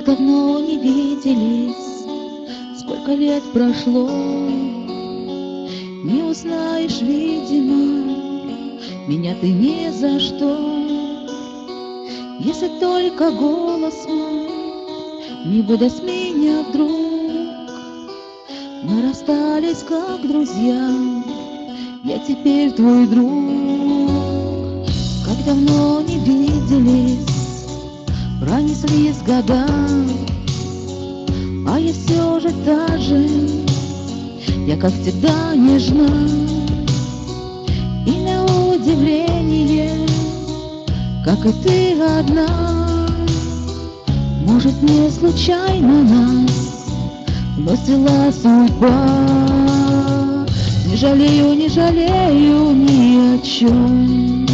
Как давно не виделись, сколько лет прошло, не узнаешь, видимо, меня ты ни за что. Если только голос мой не выдаст меня вдруг. Мы расстались как друзья, я теперь твой друг. Как давно не виделись, пронеслись года, а я все же та же, я как всегда нежна. И на удивление, как и ты одна, может, не случайно нас бросила судьба. Не жалею, не жалею ни о чем.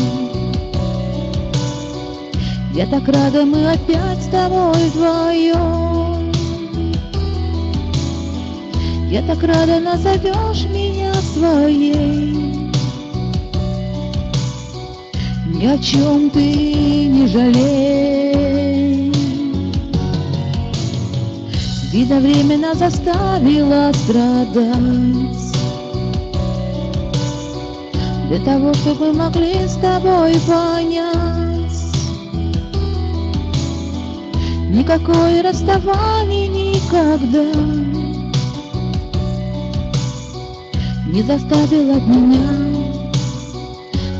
Я так рада, мы опять с тобой вдвоем. Я так рада, назовешь меня своей. Ни о чем ты не жалей. Видно, время нас заставило страдать для того, чтобы могли с тобой понять. Никакое расставание никогда не заставило меня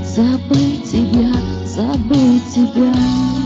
забыть тебя, забыть тебя.